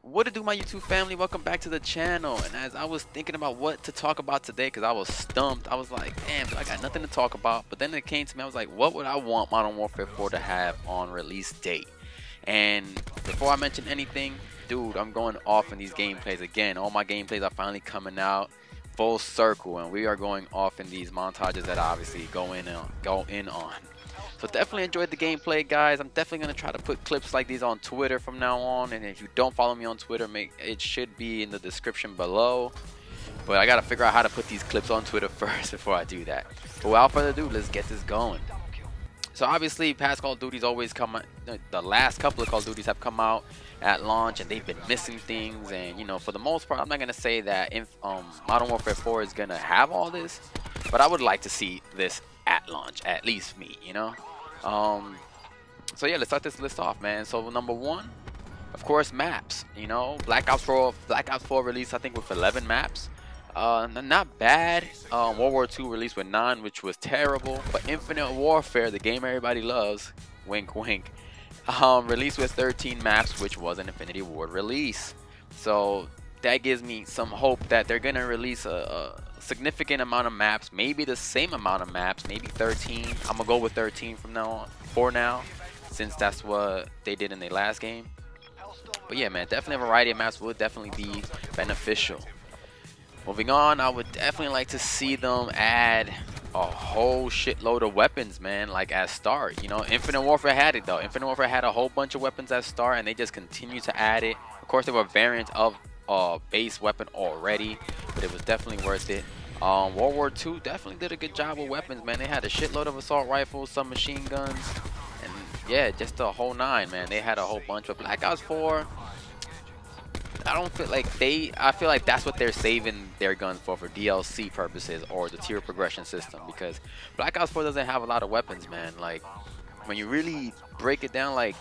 What to do, my YouTube family? Welcome back to the channel. And as I was thinking about what to talk about today, because I was stumped, I was like, damn, I got nothing to talk about. But then it came to me, I was like, what would I want Modern Warfare 4 to have on release date? And before I mention anything, dude, I'm going off in these gameplays again. All my gameplays are finally coming out full circle, and we are going off in these montages that I obviously go in on. So definitely enjoyed the gameplay, guys. I'm definitely going to try to put clips like these on Twitter from now on. And if you don't follow me on Twitter, it should be in the description below. But I got to figure out how to put these clips on Twitter first before I do that. But without further ado, let's get this going. So obviously, past Call of Duties always come out. The last couple of Call of Duties have come out at launch, and they've been missing things. And, you know, for the most part, I'm not going to say that Modern Warfare 4 is going to have all this. But I would like to see this at launch, at least me, you know. So yeah, let's start this list off, man. So number one, of course, maps. You know, Black Ops 4 released, I think, with 11 maps. Not bad. World War II released with 9, which was terrible. But Infinite Warfare, the game everybody loves, wink wink, released with 13 maps, which was an Infinity Ward release. So that gives me some hope that they're gonna release a significant amount of maps, maybe the same amount of maps, maybe 13. I'm gonna go with 13 from now on, for now, since that's what they did in their last game. But yeah, man, definitely a variety of maps would definitely be beneficial. Moving on, I would definitely like to see them add a whole shitload of weapons, man, like at start. You know, Infinite Warfare had it though. Infinite Warfare had a whole bunch of weapons at start, and they just continue to add it. Of course, there were variants of base weapon already, but it was definitely worth it. World War II definitely did a good job with weapons, man. They had a shitload of assault rifles, some machine guns, and yeah, just the whole nine, man. They had a whole bunch. But Black Ops 4, I don't feel like I feel like that's what they're saving their guns for DLC purposes or the tier progression system, because Black Ops 4 doesn't have a lot of weapons, man. Like, when you really break it down, like,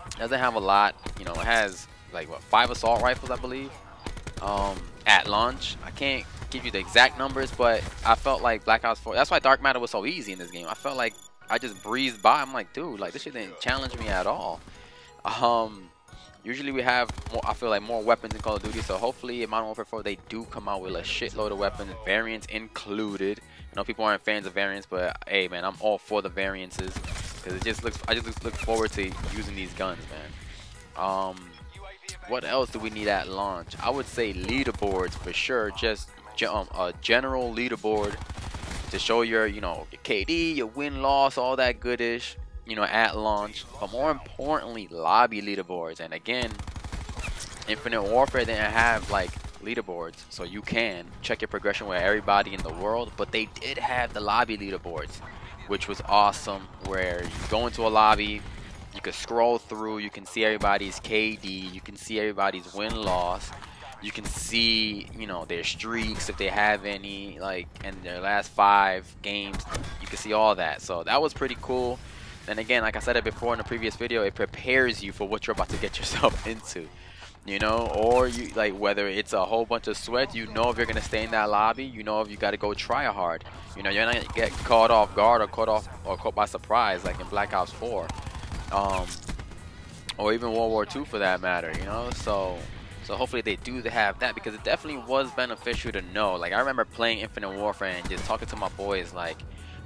it doesn't have a lot. You know, it has like what, 5 assault rifles, I believe, at launch. I can't give you the exact numbers, but I felt like Black Ops 4, that's why Dark Matter was so easy in this game. I felt like I just breezed by. I'm like, dude, like, this shit didn't challenge me at all. Usually we have more, I feel like, more weapons in Call of Duty, so hopefully in Modern Warfare 4 they do come out with a shitload of weapons, variants included. I know people aren't fans of variants, but hey, man, I'm all for the variances, because it just looks, I just look forward to using these guns, man. What else do we need at launch? I would say leaderboards for sure. Just a general leaderboard to show your, you know, your KD, your win-loss, all that goodish, you know, at launch. But more importantly, lobby leaderboards. And again, Infinite Warfare didn't have like leaderboards, so you can check your progression with everybody in the world. But they did have the lobby leaderboards, which was awesome, where you go into a lobby, you can scroll through, you can see everybody's KD, you can see everybody's win-loss, you can see, you know, their streaks if they have any, like, in their last 5 games. You can see all that, so that was pretty cool. And again, like I said it before in the previous video, it prepares you for what you're about to get yourself into, you know. Or you, like, whether it's a whole bunch of sweat, you know if you're gonna stay in that lobby, you know if you got to go try hard, you know, you're not gonna get caught off guard or caught by surprise like in Black Ops 4. Or even World War II for that matter, you know. So hopefully they do have that, because it definitely was beneficial to know. Like, I remember playing Infinite Warfare and just talking to my boys like,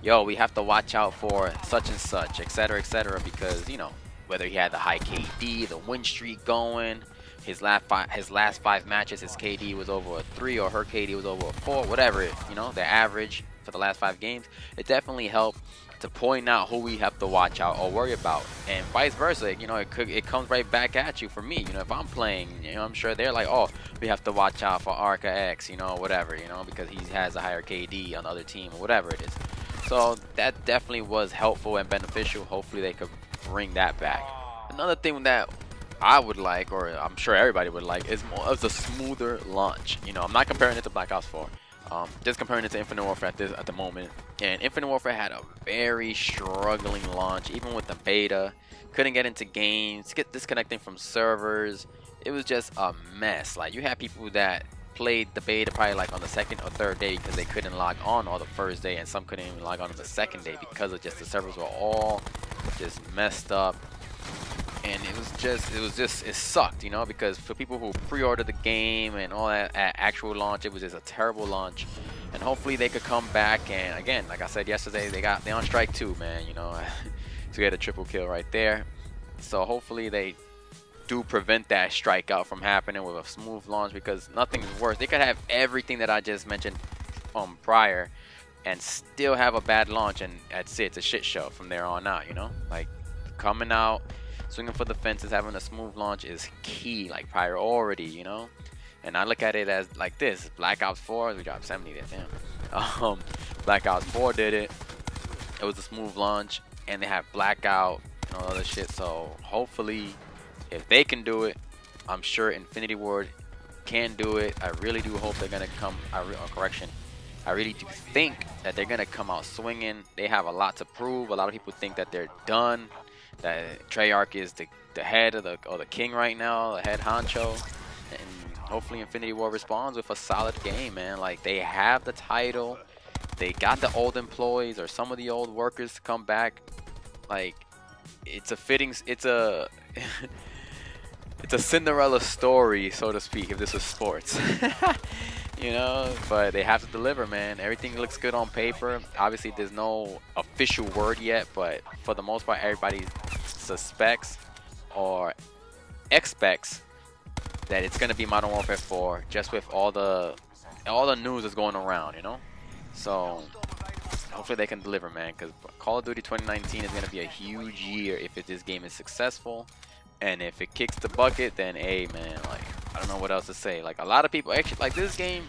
yo, we have to watch out for such and such, etc., because, you know, whether he had the high KD, the win streak going, his last 5 matches, his KD was over a 3 or her KD was over a 4, whatever, you know, the average for the last 5 games. It definitely helped to point out who we have to watch out or worry about, and vice versa. You know, it comes right back at you. For me, you know, if I'm playing, you know, I'm sure they're like, oh, we have to watch out for Arca X, you know, whatever, you know, because he has a higher KD on the other team or whatever it is. So that definitely was helpful and beneficial. Hopefully they could bring that back. Another thing that I would like, or I'm sure everybody would like, is more of a smoother launch. You know, I'm not comparing it to Black Ops 4. Just comparing it to Infinite Warfare at the moment. And Infinite Warfare had a very struggling launch, even with the beta. Couldn't get into games, get disconnecting from servers. It was just a mess. Like, you had people that played the beta probably like on the 2nd or 3rd day because they couldn't log on the first day, and some couldn't even log on the 2nd day because of just the servers were all just messed up. and it sucked, you know, because for people who pre-ordered the game and all that at actual launch, it was just a terrible launch. And hopefully they could come back, and again, like I said yesterday, they on strike too, man, you know, to get a triple kill right there. So hopefully they do prevent that strikeout from happening with a smooth launch, because nothing's worse. They could have everything that I just mentioned prior and still have a bad launch, and that's it. It's a shit show from there on out, you know? Like, coming out, swinging for the fences, having a smooth launch is key, like priority, you know? And I look at it as like this. Black Ops 4, we dropped 70 there, damn. Black Ops 4 did it. It was a smooth launch, and they have Blackout and all other shit. So hopefully, if they can do it, I'm sure Infinity Ward can do it. I really do hope they're gonna come. I really do think that they're gonna come out swinging. They have a lot to prove. A lot of people think that they're done. That Treyarch is the head of the king right now, the head honcho, and hopefully Infinity Ward responds with a solid game, man. Like, they have the title, they got the old employees or some of the old workers to come back. Like, it's a it's a Cinderella story, so to speak, if this was sports. You know, but they have to deliver, man. Everything looks good on paper. Obviously, there's no official word yet, but for the most part, everybody suspects or expects that it's gonna be Modern Warfare 4, just with all the news that's going around, you know. So hopefully they can deliver, man, because Call of Duty 2019 is gonna be a huge year if this game is successful. And if it kicks the bucket, then hey, man, like, I don't know what else to say. Like, a lot of people actually like this game.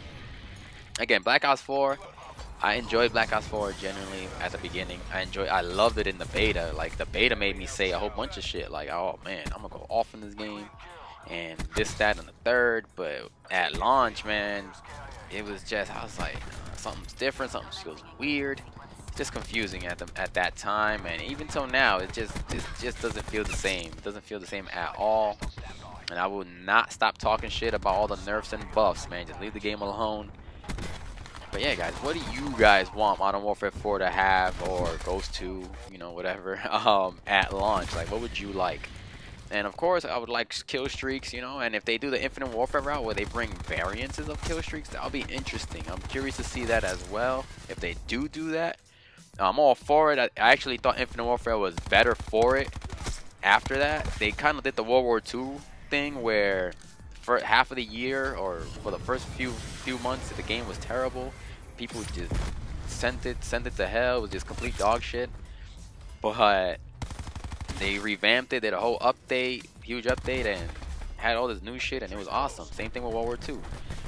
Again, Black Ops 4, I enjoyed Black Ops 4 genuinely at the beginning. I loved it in the beta. Like, the beta made me say a whole bunch of shit. Like, oh man, I'm gonna go off in this game, and this, that, and the third. But at launch, man, it was just, I was like, something's different. Something feels weird. Just confusing at that time, and even till now, it just doesn't feel the same. It doesn't feel the same at all. And I will not stop talking shit about all the nerfs and buffs, man. Just leave the game alone. But yeah, guys, what do you guys want Modern Warfare 4 to have, or Ghost 2, you know, whatever, at launch? Like, what would you like? And of course, I would like kill streaks, you know, and if they do the Infinite Warfare route where they bring variances of kill streaks, that'll be interesting. I'm curious to see that as well, if they do that. I'm all for it. I actually thought Infinite Warfare was better for it. After that, they kind of did the World War II thing where for half of the year, or for the first few months, the game was terrible. People just sent it to hell. It was just complete dog shit. But they revamped it, did a whole update, huge update, and had all this new shit, and it was awesome. Same thing with World War II.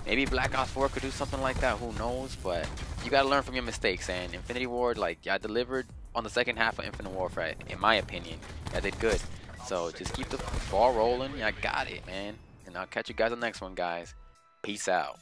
Maybe Black Ops 4 could do something like that, who knows, but you gotta learn from your mistakes, and Infinity Ward, like, I delivered on the second half of Infinite Warfare, in my opinion. I did good. So just keep the ball rolling. I got it, man. And I'll catch you guys on the next one, guys. Peace out.